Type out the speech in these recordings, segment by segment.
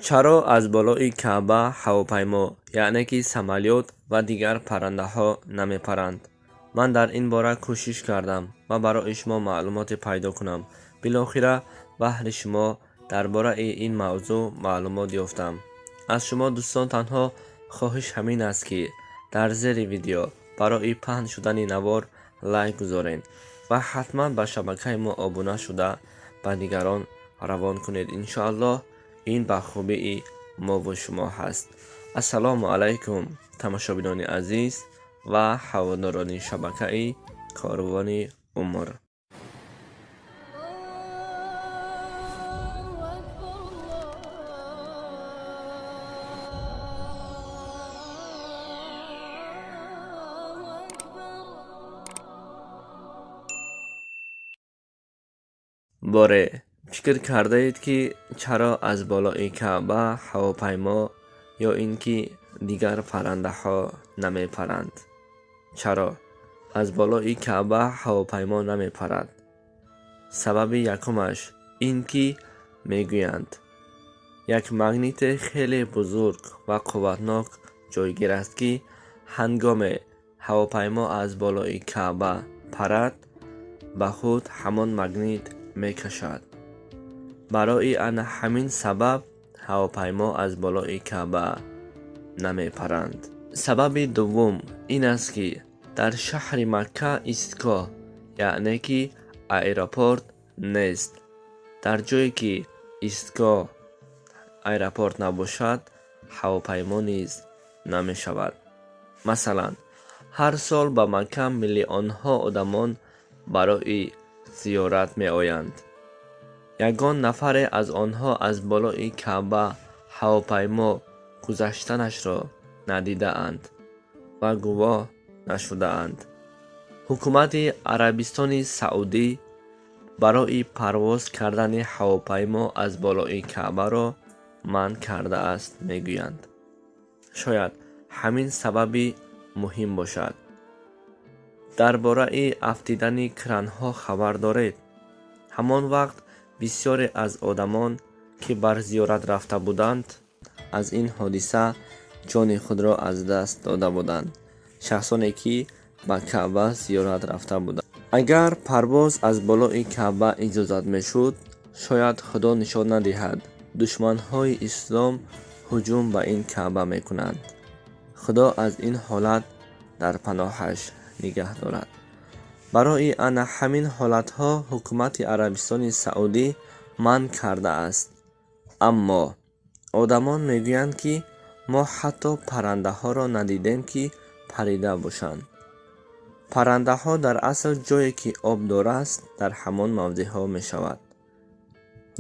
чаро аз болои Каъба ҳавопаймо яъне ки самолёт ва дигар паррандаҳо намепаранд? Ман дар ин бора кӯшиш кардам ва барои шумо маълумоте пайдо кунам. Билохира баҳри шумо дар бораи ин мавзӯъ маълумот ёфтам. аз шумо дӯстон танҳо хоҳиш ҳамин аст ки дар зери видео барои паҳн шудани навор лайк гузоред ва ҳатман ба шабакаи мо обуна шуда ба дигарон равон кунед. иншоаллоҳ ин ба хубии мову шумо ҳаст. ассалому алайкум тамошобинони азиз ва ҳаводорони шабакаи Корвони Умр. боре фикр кардаед ки чаро аз болои Каъба ҳавопаймо ё ин ки дигар паррандаҳо намепаранд? чаро аз болои Каъба ҳавопаймо намепарад? сабаби якумаш ин ки мегӯянд як магнити хеле бузург ва қувватнок ҷойгир аст ки ҳангоме ҳавопаймо аз болои Каъба парад ба худ ҳамон магнит мекашад. барои ана ҳамин сабаб ҳавопаймо аз болои Каъба намепаранд. сабаби дуввум ин аст ки дар шаҳри Макка истгоҳ яъне ки аэропорт нест. дар ҷое ки истгоҳ аэропорт набошад ҳавопаймо низ намешавад. масалан ҳар сол ба Макка миллионҳо одамон барои зиёрат меоянд. ягон нафаре аз онҳо аз болои Каъба ҳавопаймо гузаштанашро надидаанд ва гувоҳ нашудаанд. ҳукумати Арабистони Саудӣ барои парвоз кардани ҳавопаймо аз болои Каъбаро манъ кардааст мегӯянд. шояд ҳамин сабаби муҳим бошад. дар бораи афтидани кранҳо хабар доред? ҳамон вақт бисёре аз одамон ки бар зиёрат рафта буданд аз ин ҳодиса ҷони худро аз даст дода буданд. шахсоне ки ба Каъба зиёрат рафта буданд. агар парвоз аз болои Каъба иҷозат мешуд, шояд худо нишон надиҳад душманҳои ислом ҳуҷум ба ин Каъба мекунанд. худо аз ин ҳолат дар паноҳаш нигаҳ дорад. барои ана ҳамин ҳолатҳо ҳукумати Арабистони Саудӣ манъ кардааст. аммо одамон мегӯянд ки мо ҳатто паррандаҳоро надидем ки парида бошанд. паррандаҳо дар асл ҷое ки об дорааст дар ҳамон мавзеъҳо мешавад.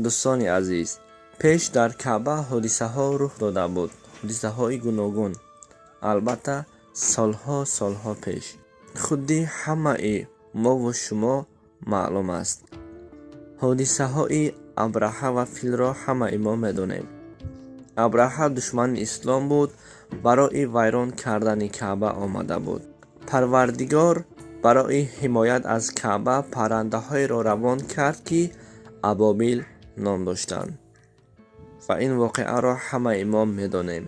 дӯстони азиз, пеш дар Каъба ҳодисаҳо рух дода буд. ҳодисаҳои гуногун. албатта солҳо пеш. худи ҳамаи мову шумо маълум аст. ҳодисаҳои Абраҳа ва Филро ҳамаи мо медонем. Абраҳа душмани ислом буд, барои вайрон кардани Каъба омада буд. Парвардигор барои ҳимоят аз Каъба паррандаҳоеро равон кард ки абобил ном доштанд. ва ин воқеаро ҳамаи мо медонем.